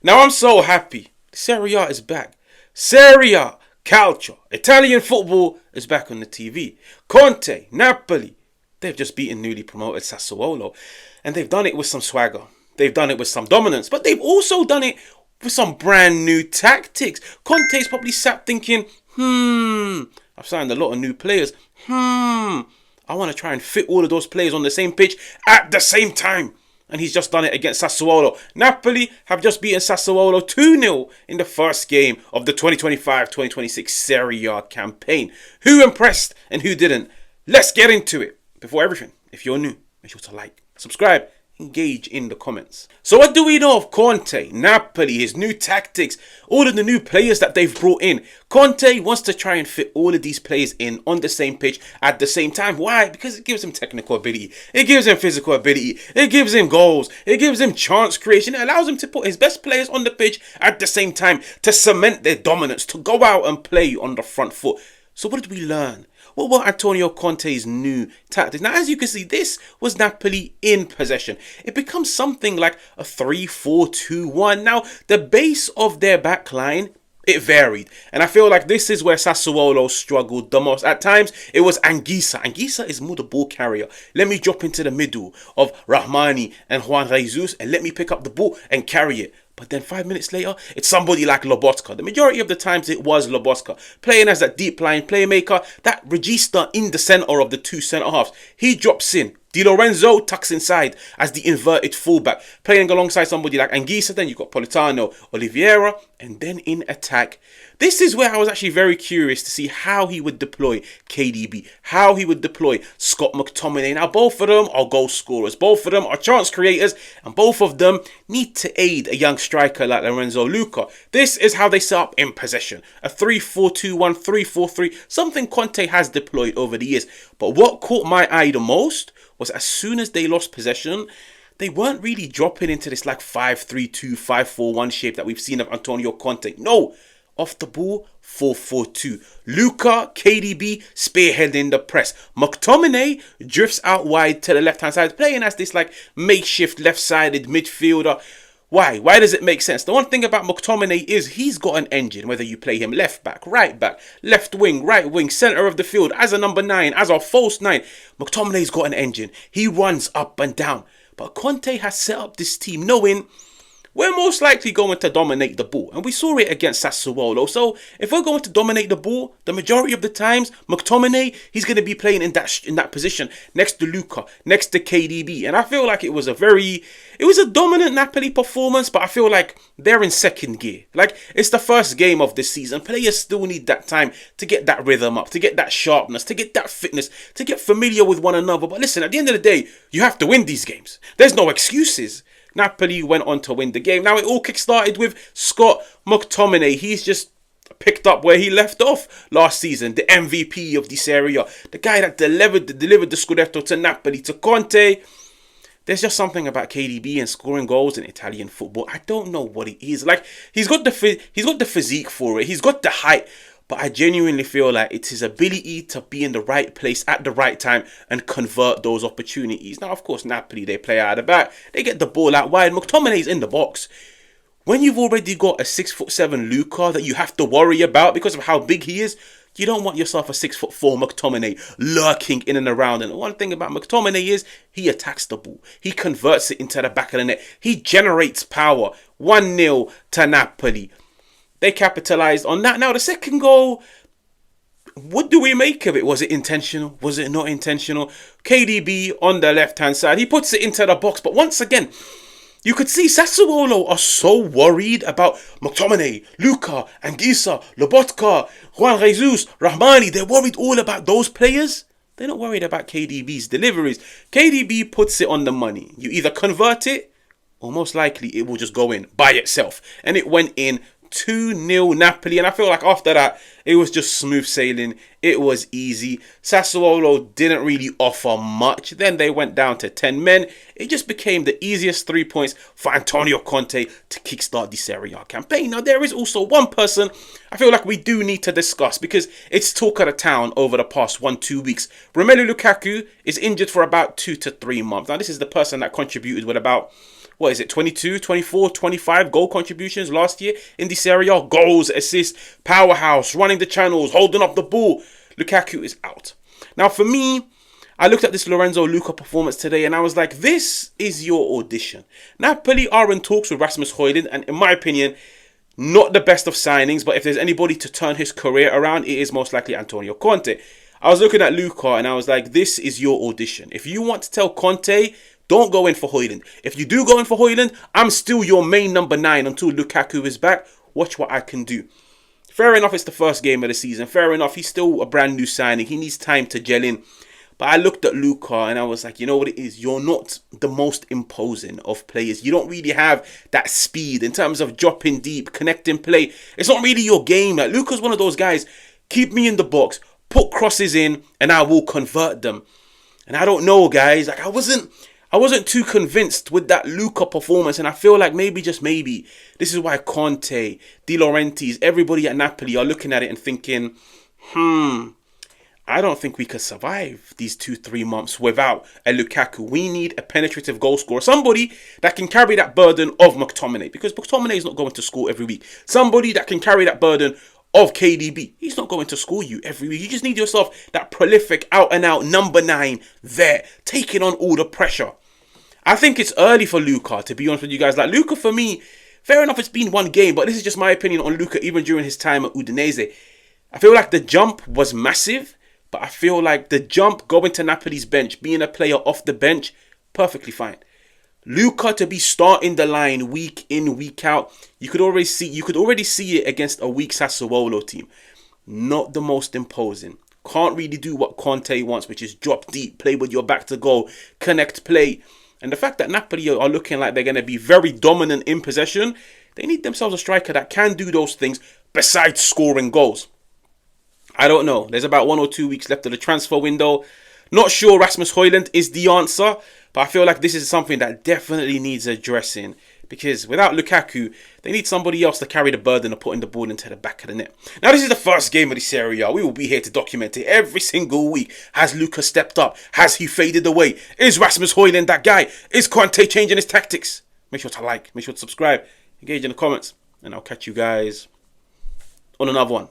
Now I'm so happy. Serie A is back. Serie A, calcio, Italian football is back on the TV. Conte, Napoli, they've just beaten newly promoted Sassuolo. And they've done it with some swagger. They've done it with some dominance. But they've also done it with some brand new tactics. Conte's probably sat thinking, I've signed a lot of new players. I want to try and fit all of those players on the same pitch at the same time. And he's just done it against Sassuolo. Napoli have just beaten Sassuolo 2-0 in the first game of the 2025-2026 Serie A campaign. Who impressed and who didn't? Let's get into it. Before everything, if you're new, make sure to like, subscribe, engage in the comments. So what do we know of Conte, Napoli, his new tactics, all of the new players that they've brought in? Conte wants to try and fit all of these players in on the same pitch at the same time. Why? Because it gives him technical ability. It gives him physical ability. It gives him goals. It gives him chance creation. It allows him to put his best players on the pitch at the same time to cement their dominance, to go out and play on the front foot. So what did we learn? What were Antonio Conte's new tactics? Now, as you can see, this was Napoli in possession. It becomes something like a 3-4-2-1. Now, the base of their backline, it varied. And I feel like this is where Sassuolo struggled the most. At times, it was Anguissa. Anguissa is more the ball carrier. Let me drop into the middle of Rahmani and Juan Jesus and let me pick up the ball and carry it. But then 5 minutes later, it's somebody like Lobotka. The majority of the times it was Lobotka. Playing as that deep line playmaker, that regista in the centre of the two centre halves. He drops in. Di Lorenzo tucks inside as the inverted fullback. Playing alongside somebody like Anguissa. Then you've got Politano, Oliveira. And then in attack. This is where I was actually very curious to see how he would deploy KDB. How he would deploy Scott McTominay. Now both of them are goal scorers. Both of them are chance creators. And both of them need to aid a young striker like Lorenzo Luca. This is how they set up in possession. A 3-4-2-1, 3-4-3. Something Conte has deployed over the years. But what caught my eye the most was as soon as they lost possession, they weren't really dropping into this like 5-3-2, 5-4-1 shape that we've seen of Antonio Conte. No, off the ball, 4-4-2. Luca, KDB, spearheading the press. McTominay drifts out wide to the left-hand side, playing as this like makeshift left-sided midfielder. Why? Why does it make sense? The one thing about McTominay is he's got an engine, whether you play him left back, left wing, right wing, centre of the field, as a number 9, as a false 9. McTominay's got an engine. He runs up and down. But Conte has set up this team knowing we're most likely going to dominate the ball. And we saw it against Sassuolo. So if we're going to dominate the ball, the majority of the times, McTominay, he's going to be playing in that position next to Luca, next to KDB. And I feel like it was a dominant Napoli performance, but I feel like they're in second gear. Like, it's the first game of the season. Players still need that time to get that rhythm up, to get that sharpness, to get that fitness, to get familiar with one another. But listen, at the end of the day, you have to win these games. There's no excuses. Napoli went on to win the game. Now it all kick-started with Scott McTominay. He's just picked up where he left off last season. The MVP of the Serie A. The guy that delivered the Scudetto to Napoli, to Conte. There's just something about KDB and scoring goals in Italian football. I don't know what it is. Like, he's got the physique for it. He's got the height. But I genuinely feel like it's his ability to be in the right place at the right time and convert those opportunities. Now, of course, Napoli, they play out of the back. They get the ball out wide. McTominay's in the box. When you've already got a 6'7" Luca that you have to worry about because of how big he is, you don't want yourself a 6'4" McTominay lurking in and around. And the one thing about McTominay is he attacks the ball. He converts it into the back of the net. He generates power. 1-0 to Napoli. They capitalised on that. Now, the second goal, what do we make of it? Was it intentional? Was it not intentional? KDB on the left-hand side. He puts it into the box. But once again, you could see Sassuolo are so worried about McTominay, Luca, Anguissa, Lobotka, Juan Jesus, Rahmani. They're worried all about those players. They're not worried about KDB's deliveries. KDB puts it on the money. You either convert it, or most likely it will just go in by itself. And it went in 2-0 Napoli, and I feel like after that it was just smooth sailing. It was easy. Sassuolo didn't really offer much. Then they went down to 10 men. It just became the easiest 3 points for Antonio Conte to kickstart the Serie A campaign. Now, there is also one person I feel like we do need to discuss because it's talk of the town over the past 1-2 weeks. Romelu Lukaku is injured for about 2 to 3 months. Now, this is the person that contributed with about what is it, 22, 24, 25 goal contributions last year in the Serie A. Goals, assists, powerhouse, running the channels, holding up the ball. Lukaku is out. Now for me, I looked at this Lorenzo Luca performance today and I was like, this is your audition. Napoli are in talks with Rasmus Højlund, and in my opinion, not the best of signings, but if there's anybody to turn his career around, it is most likely Antonio Conte. I was looking at Luca and I was like, this is your audition. If you want to tell Conte, don't go in for Højlund. If you do go in for Højlund, I'm still your main number 9 until Lukaku is back. Watch what I can do. Fair enough, it's the first game of the season. Fair enough, he's still a brand new signing. He needs time to gel in. But I looked at Luca and I was like, you know what it is? You're not the most imposing of players. You don't really have that speed in terms of dropping deep, connecting play. It's not really your game. Like, Luca's one of those guys, keep me in the box, put crosses in, and I will convert them. And I don't know, guys. Like, I wasn't too convinced with that Luca performance, and I feel like maybe, just maybe, this is why Conte, De Laurentiis, everybody at Napoli are looking at it and thinking, I don't think we could survive these 2-3 months without a Lukaku. We need a penetrative goal scorer, somebody that can carry that burden of McTominay, because McTominay is not going to school every week. Somebody that can carry that burden of KDB. He's not going to school you every week. You just need yourself that prolific, out-and-out number 9 there, taking on all the pressure. I think it's early for Luca, to be honest with you guys. Like, Luca, for me, fair enough, it's been one game, but this is just my opinion on Luca, even during his time at Udinese. I feel like the jump was massive, but I feel like the jump going to Napoli's bench, being a player off the bench, perfectly fine. Luca to be starting the line week in, week out, you could already see it against a weak Sassuolo team. Not the most imposing. Can't really do what Conte wants, which is drop deep, play with your back to goal, connect play. And the fact that Napoli are looking like they're going to be very dominant in possession, they need themselves a striker that can do those things besides scoring goals. I don't know. There's about 1 or 2 weeks left of the transfer window. Not sure Rasmus Højlund is the answer, but I feel like this is something that definitely needs addressing, because without Lukaku, they need somebody else to carry the burden of putting the ball into the back of the net. Now, this is the first game of the Serie A. We will be here to document it every single week. Has Luka stepped up? Has he faded away? Is Rasmus Højlund that guy? Is Conte changing his tactics? Make sure to like, make sure to subscribe, engage in the comments, and I'll catch you guys on another one.